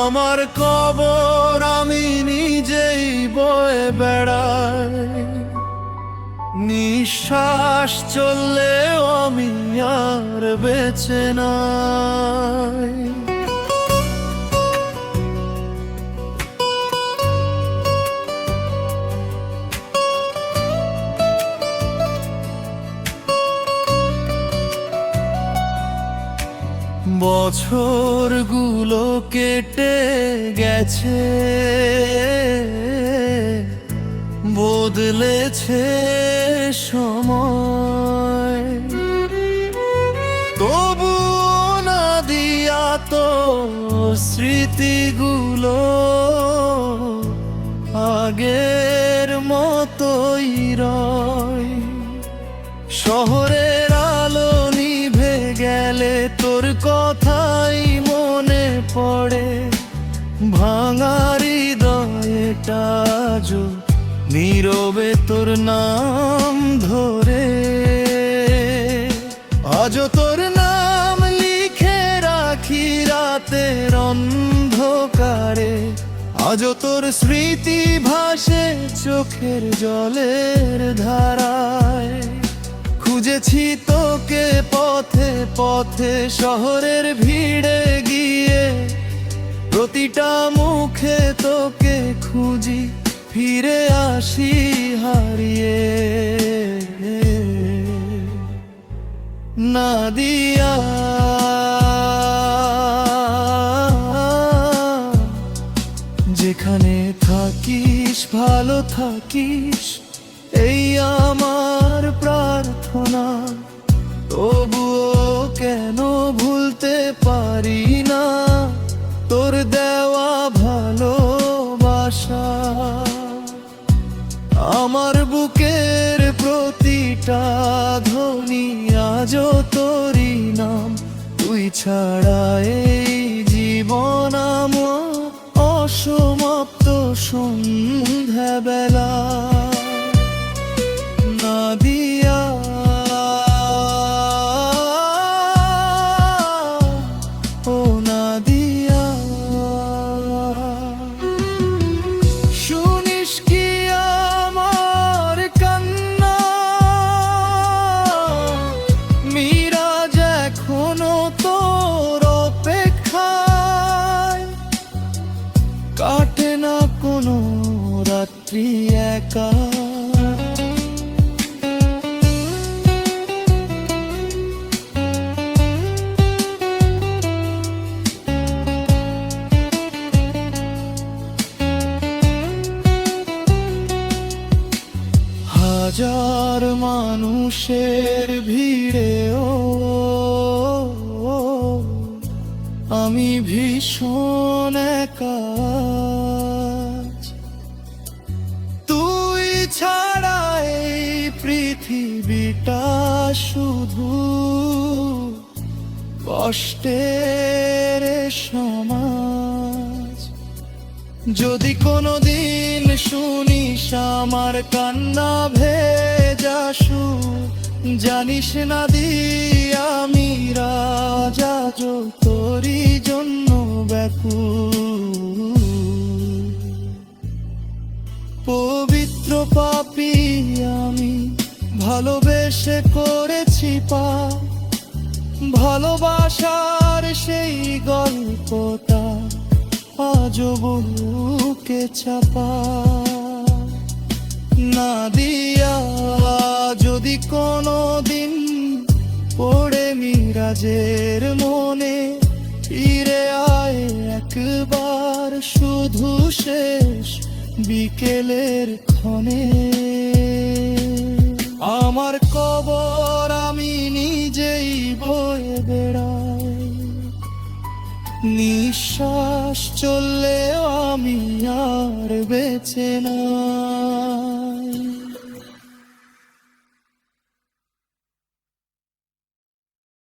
আমার কবর আমি নিজেই বয়ে বেড়াই, নিঃশ্বাস চললেও আমি আর বেঁচে নাই। বছরগুলো কেটে গেছে, বদলেছে সময়, তবুও নাদিয়া তো স্মৃতিগুলো আগের মতোই রয়। শহরের আলো নিভে গেলে তোর কথাই মনে পড়ে, ভাঙা হৃদয়টা আজও নীরবে তোর নাম ধরে। আজও তোর নাম লিখে রাখি রাতের অন্ধকারে, আজও তোর স্মৃতি ভাসে চোখের জলের ধারায়। খুঁজেছি তোকে পথে পথে শহরের ভিড়ে গিয়ে, প্রতিটা মুখে তোকে খুঁজি ফিরে আসি হারিয়ে। নাদিয়া যেখানে থাকিস ভালো থাকিস, এই আমার প্রার্থনা। তবুও কেন ভুলতে পারি না তোর দেওয়া ভালোবাসা। আমার বুকের প্রতিটা ধ্বনি আজও তোরই নাম, তুই ছাড়া এই জীবন আমার অসমাপ্ত সন্ধ্যাবেলা। নাদিয়া ও নাদিয়া, শুনিস কি আমার কান্না? মিরাজ এখনো তোর অপেক্ষায়, কাটে না কোনো রাত্রি একা। হাজার মানুষের ভিড়েও আমি ভীষণ একা। তুই ছাড়া এই পৃথিবীটা শুধু কষ্টের সমাজ। যদি কোনোদিন শুনিস আমার কান্না ভেজা সুর, জানিস না দিয়া আমি রাজা তোরই জন্য ব্যাকুল। পবিত্র পাপী আমি ভালোবেসে করেছি পাপ, ভালোবাসার সেই গল্পটা আজও বুকে চাপা। নাদিয়া যদি কোনোদিন পড়ে মিরাজের মনে, ফিরে আয় একবার শুধু শেষ বিকেলের ক্ষণে। আমার কবর আমি নিজেই বয়ে বেড়াই, নিঃশ্বাস চললেও আমি আর বেঁচে না।